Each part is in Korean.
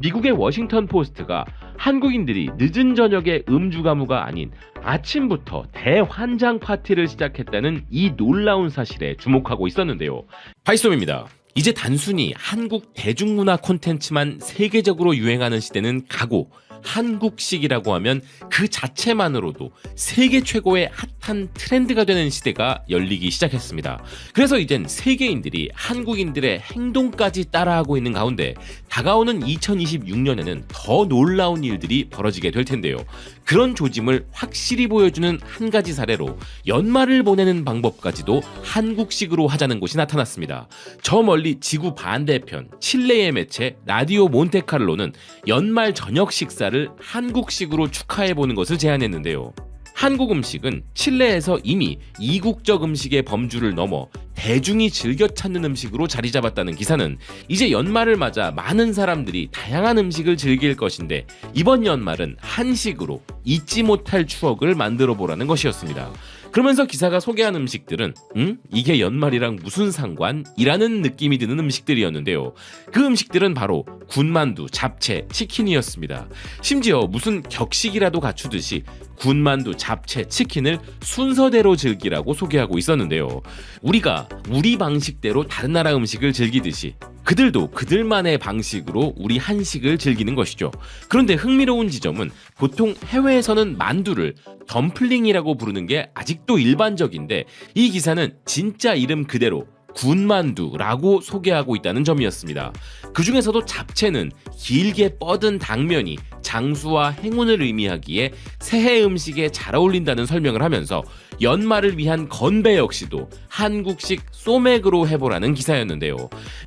미국의 워싱턴 포스트가 한국인들이 늦은 저녁에 음주 가무가 아닌 아침부터 대환장 파티를 시작했다는 이 놀라운 사실에 주목하고 있었는데요. 파이솜입니다. 이제 단순히 한국 대중문화 콘텐츠만 세계적으로 유행하는 시대는 가고 한국식이라고 하면 그 자체만으로도 세계 최고의 핫한 트렌드가 되는 시대가 열리기 시작했습니다. 그래서 이젠 세계인들이 한국인들의 행동까지 따라하고 있는 가운데 다가오는 2026년에는 더 놀라운 일들이 벌어지게 될 텐데요. 그런 조짐을 확실히 보여주는 한 가지 사례로 연말을 보내는 방법까지도 한국식으로 하자는 곳이 나타났습니다. 저 멀리 지구 반대편 칠레의 매체 라디오 몬테카를로는 연말 저녁 식사를 한국식으로 축하해보는 것을 제안했는데요. 한국 음식은 칠레에서 이미 이국적 음식의 범주를 넘어 대중이 즐겨 찾는 음식으로 자리 잡았다는 기사는 이제 연말을 맞아 많은 사람들이 다양한 음식을 즐길 것인데 이번 연말은 한식으로 잊지 못할 추억을 만들어 보라는 것이었습니다. 그러면서 기사가 소개한 음식들은 이게 연말이랑 무슨 상관? 이라는 느낌이 드는 음식들이었는데요. 그 음식들은 바로 군만두, 잡채, 치킨이었습니다. 심지어 무슨 격식이라도 갖추듯이 군만두, 잡채, 치킨을 순서대로 즐기라고 소개하고 있었는데요. 우리가 우리 방식대로 다른 나라 음식을 즐기듯이 그들도 그들만의 방식으로 우리 한식을 즐기는 것이죠. 그런데 흥미로운 지점은 보통 해외에서는 만두를 덤플링이라고 부르는 게 아직도 일반적인데 이 기사는 진짜 이름 그대로 군만두라고 소개하고 있다는 점이었습니다. 그 중에서도 잡채는 길게 뻗은 당면이 장수와 행운을 의미하기에 새해 음식에 잘 어울린다는 설명을 하면서 연말을 위한 건배 역시도 한국식 소맥으로 해보라는 기사였는데요.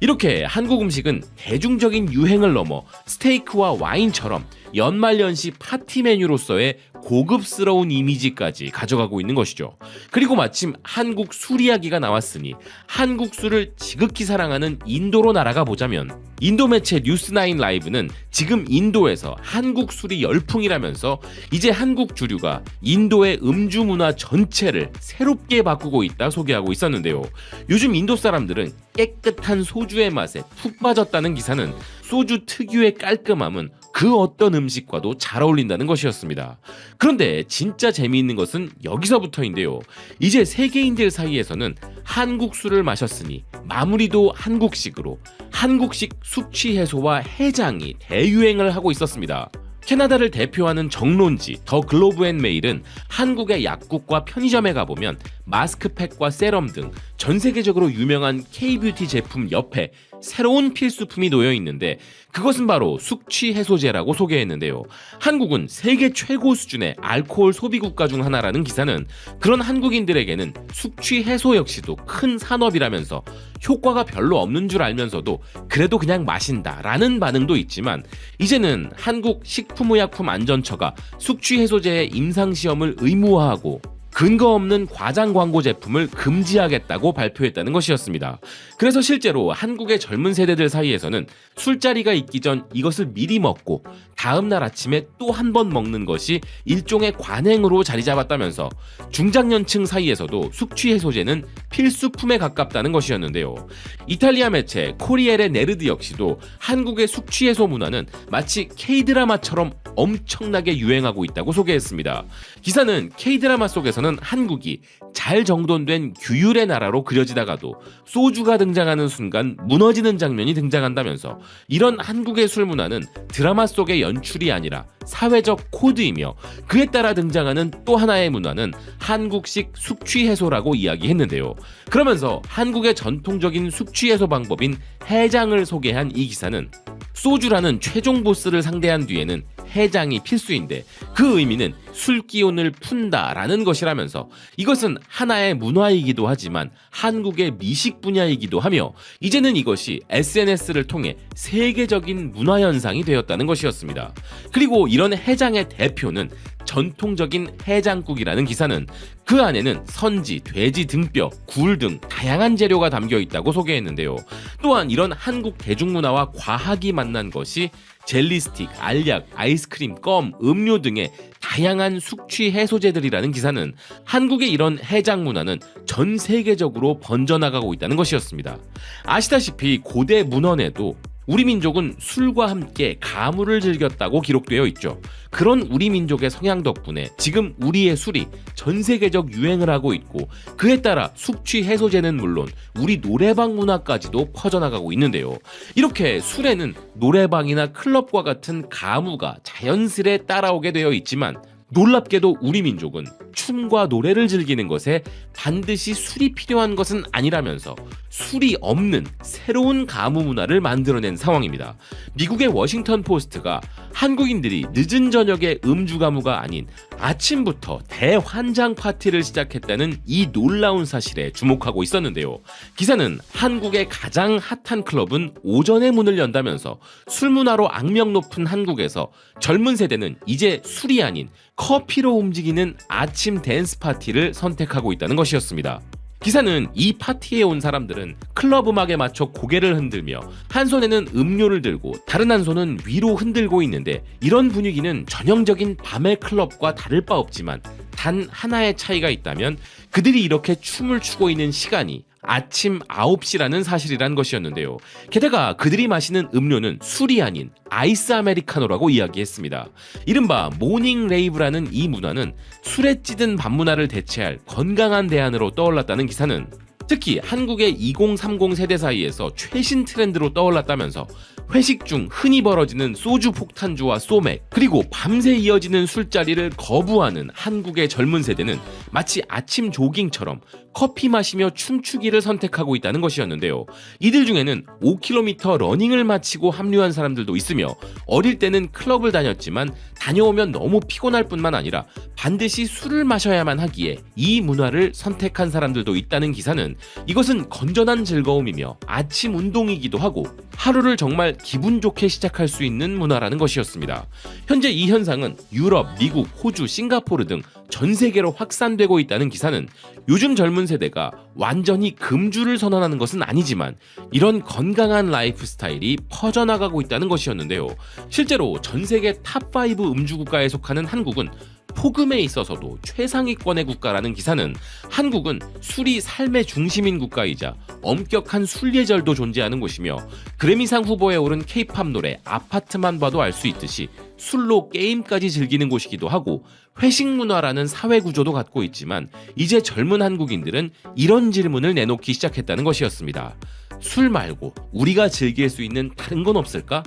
이렇게 한국 음식은 대중적인 유행을 넘어 스테이크와 와인처럼 연말연시 파티 메뉴로서의 고급스러운 이미지까지 가져가고 있는 것이죠. 그리고 마침 한국 술 이야기가 나왔으니 한국 술을 지극히 사랑하는 인도로 날아가 보자면 인도 매체 뉴스9 라이브는 지금 인도에서 한국 술이 열풍이라면서 이제 한국 주류가 인도의 음주 문화 전체를 새롭게 바꾸고 있다 소개하고 있었는데요. 요즘 인도 사람들은 깨끗한 소주의 맛에 푹 빠졌다는 기사는 소주 특유의 깔끔함은 그 어떤 음식과도 잘 어울린다는 것이었습니다. 그런데 진짜 재미있는 것은 여기서부터인데요. 이제 세계인들 사이에서는 한국 술을 마셨으니 마무리도 한국식으로 한국식 숙취 해소와 해장이 대유행을 하고 있었습니다. 캐나다를 대표하는 정론지 더 글로브 앤 메일은 한국의 약국과 편의점에 가보면 마스크팩과 세럼 등 전 세계적으로 유명한 K-뷰티 제품 옆에 새로운 필수품이 놓여 있는데 그것은 바로 숙취 해소제라고 소개했는데요. 한국은 세계 최고 수준의 알코올 소비 국가 중 하나라는 기사는 그런 한국인들에게는 숙취 해소 역시도 큰 산업이라면서 효과가 별로 없는 줄 알면서도 그래도 그냥 마신다라는 반응도 있지만 이제는 한국 식품의약품안전처가 숙취 해소제의 임상시험을 의무화하고 근거 없는 과장 광고 제품을 금지하겠다고 발표했다는 것이었습니다. 그래서 실제로 한국의 젊은 세대들 사이에서는 술자리가 있기 전 이것을 미리 먹고 다음날 아침에 또 한 번 먹는 것이 일종의 관행으로 자리 잡았다면서 중장년층 사이에서도 숙취 해소제는 필수품에 가깝다는 것이었는데요. 이탈리아 매체 코리엘의 네르드 역시도 한국의 숙취 해소 문화는 마치 K-드라마처럼 엄청나게 유행하고 있다고 소개했습니다. 기사는 K-드라마 속에서는 한국이 잘 정돈된 규율의 나라로 그려지다가도 소주가 등장하는 순간 무너지는 장면이 등장한다면서 이런 한국의 술 문화는 드라마 속의 연출이 아니라 사회적 코드이며 그에 따라 등장하는 또 하나의 문화는 한국식 숙취 해소라고 이야기했는데요. 그러면서 한국의 전통적인 숙취 해소 방법인 해장을 소개한 이 기사는 소주라는 최종 보스를 상대한 뒤에는 해장이 필수인데 그 의미는 술 기운을 푼다라는 것이라면서 이것은 하나의 문화이기도 하지만 한국의 미식 분야이기도 하며 이제는 이것이 SNS를 통해 세계적인 문화 현상이 되었다는 것이었습니다. 그리고 이런 해장의 대표는 전통적인 해장국이라는 기사는 그 안에는 선지, 돼지 등뼈, 굴 등 다양한 재료가 담겨 있다고 소개했는데요. 또한 이런 한국 대중문화와 과학이 만난 것이 젤리스틱, 알약, 아이스크림, 껌, 음료 등의 다양한 숙취 해소제들이라는 기사는 한국의 이런 해장 문화는 전 세계적으로 번져나가고 있다는 것이었습니다. 아시다시피 고대 문헌에도 우리 민족은 술과 함께 가무를 즐겼다고 기록되어 있죠. 그런 우리 민족의 성향 덕분에 지금 우리의 술이 전 세계적 유행을 하고 있고, 그에 따라 숙취 해소제는 물론 우리 노래방 문화까지도 퍼져나가고 있는데요. 이렇게 술에는 노래방이나 클럽과 같은 가무가 자연스레 따라오게 되어 있지만, 놀랍게도 우리 민족은 춤과 노래를 즐기는 것에 반드시 술이 필요한 것은 아니라면서 술이 없는 새로운 가무 문화를 만들어낸 상황입니다. 미국의 워싱턴 포스트가 한국인들이 늦은 저녁에 음주 가무가 아닌 아침부터 대환장 파티를 시작했다는 이 놀라운 사실에 주목하고 있었는데요. 기사는 한국의 가장 핫한 클럽은 오전에 문을 연다면서 술 문화로 악명 높은 한국에서 젊은 세대는 이제 술이 아닌 커피로 움직이는 아침 댄스 파티를 선택하고 있다는 것이었습니다. 기사는 이 파티에 온 사람들은 클럽 음악에 맞춰 고개를 흔들며 한 손에는 음료를 들고 다른 한 손은 위로 흔들고 있는데, 이런 분위기는 전형적인 밤의 클럽과 다를 바 없지만 단 하나의 차이가 있다면 그들이 이렇게 춤을 추고 있는 시간이 아침 9시라는 사실이란 것이었는데요. 게다가 그들이 마시는 음료는 술이 아닌 아이스 아메리카노라고 이야기했습니다. 이른바 모닝 레이브라는 이 문화는 술에 찌든 밤 문화를 대체할 건강한 대안으로 떠올랐다는 기사는 특히 한국의 2030 세대 사이에서 최신 트렌드로 떠올랐다면서 회식 중 흔히 벌어지는 소주 폭탄주와 소맥, 그리고 밤새 이어지는 술자리를 거부하는 한국의 젊은 세대는 마치 아침 조깅처럼 커피 마시며 춤추기를 선택하고 있다는 것이었는데요. 이들 중에는 5km 러닝을 마치고 합류한 사람들도 있으며, 어릴 때는 클럽을 다녔지만 다녀오면 너무 피곤할 뿐만 아니라 반드시 술을 마셔야만 하기에 이 문화를 선택한 사람들도 있다는 기사는 이것은 건전한 즐거움이며 아침 운동이기도 하고 하루를 정말 기분 좋게 시작할 수 있는 문화라는 것이었습니다. 현재 이 현상은 유럽, 미국, 호주, 싱가포르 등 전 세계로 확산되고 있다는 기사는 요즘 젊은 세대가 완전히 금주를 선언하는 것은 아니지만 이런 건강한 라이프 스타일이 퍼져나가고 있다는 것이었는데요. 실제로 전 세계 탑5 음주 국가에 속하는 한국은 폭음에 있어서도 최상위권의 국가라는 기사는 한국은 술이 삶의 중심인 국가이자 엄격한 술 예절도 존재하는 곳이며, 그래미상 후보에 오른 케이팝 노래 아파트만 봐도 알 수 있듯이 술로 게임까지 즐기는 곳이기도 하고 회식 문화라는 사회 구조도 갖고 있지만, 이제 젊은 한국인들은 이런 질문을 내놓기 시작했다는 것이었습니다. 술 말고 우리가 즐길 수 있는 다른 건 없을까?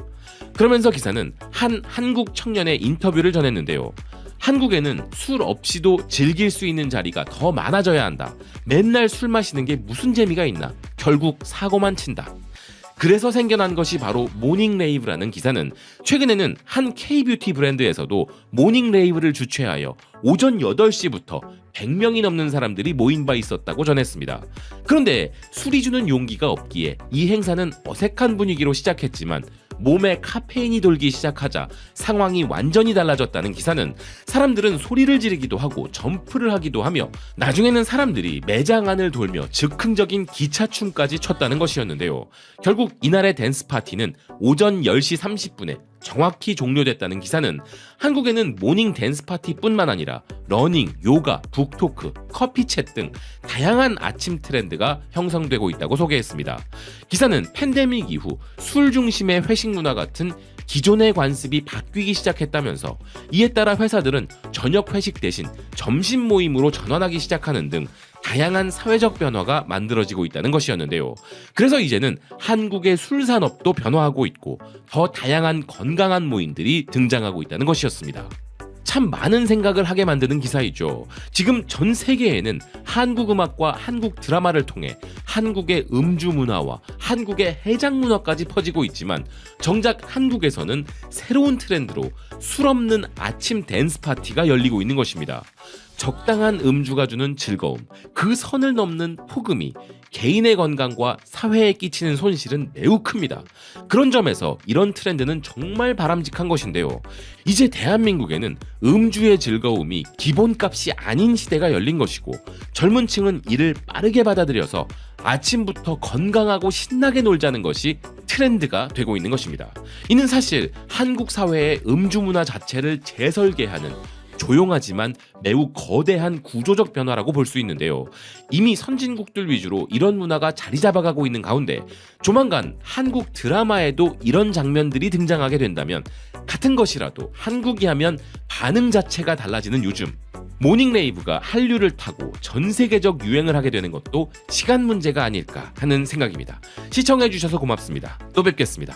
그러면서 기사는 한 한국 청년의 인터뷰를 전했는데요. 한국에는 술 없이도 즐길 수 있는 자리가 더 많아져야 한다. 맨날 술 마시는 게 무슨 재미가 있나? 결국 사고만 친다. 그래서 생겨난 것이 바로 모닝 레이브라는 기사는 최근에는 한 K뷰티 브랜드에서도 모닝 레이브를 주최하여 오전 8시부터 100명이 넘는 사람들이 모인 바 있었다고 전했습니다. 그런데 술이 주는 용기가 없기에 이 행사는 어색한 분위기로 시작했지만 몸에 카페인이 돌기 시작하자 상황이 완전히 달라졌다는 기사는 사람들은 소리를 지르기도 하고 점프를 하기도 하며 나중에는 사람들이 매장 안을 돌며 즉흥적인 기차춤까지 췄다는 것이었는데요. 결국 이날의 댄스 파티는 오전 10시 30분에 정확히 종료됐다는 기사는 한국에는 모닝 댄스 파티뿐만 아니라 러닝, 요가, 북토크, 커피챗 등 다양한 아침 트렌드가 형성되고 있다고 소개했습니다. 기사는 팬데믹 이후 술 중심의 회식 문화 같은 기존의 관습이 바뀌기 시작했다면서 이에 따라 회사들은 저녁 회식 대신 점심 모임으로 전환하기 시작하는 등 다양한 사회적 변화가 만들어지고 있다는 것이었는데요. 그래서 이제는 한국의 술 산업도 변화하고 있고 더 다양한 건강한 모임들이 등장하고 있다는 것이었습니다. 참 많은 생각을 하게 만드는 기사이죠. 지금 전 세계에는 한국 음악과 한국 드라마를 통해 한국의 음주 문화와 한국의 해장 문화까지 퍼지고 있지만 정작 한국에서는 새로운 트렌드로 술 없는 아침 댄스 파티가 열리고 있는 것입니다. 적당한 음주가 주는 즐거움, 그 선을 넘는 폭음이 개인의 건강과 사회에 끼치는 손실은 매우 큽니다. 그런 점에서 이런 트렌드는 정말 바람직한 것인데요. 이제 대한민국에는 음주의 즐거움이 기본값이 아닌 시대가 열린 것이고 젊은 층은 이를 빠르게 받아들여서 아침부터 건강하고 신나게 놀자는 것이 트렌드가 되고 있는 것입니다. 이는 사실 한국 사회의 음주 문화 자체를 재설계하는 조용하지만 매우 거대한 구조적 변화라고 볼 수 있는데요. 이미 선진국들 위주로 이런 문화가 자리 잡아가고 있는 가운데 조만간 한국 드라마에도 이런 장면들이 등장하게 된다면 같은 것이라도 한국이 하면 반응 자체가 달라지는 요즘, 모닝레이브가 한류를 타고 전 세계적 유행을 하게 되는 것도 시간 문제가 아닐까 하는 생각입니다. 시청해주셔서 고맙습니다. 또 뵙겠습니다.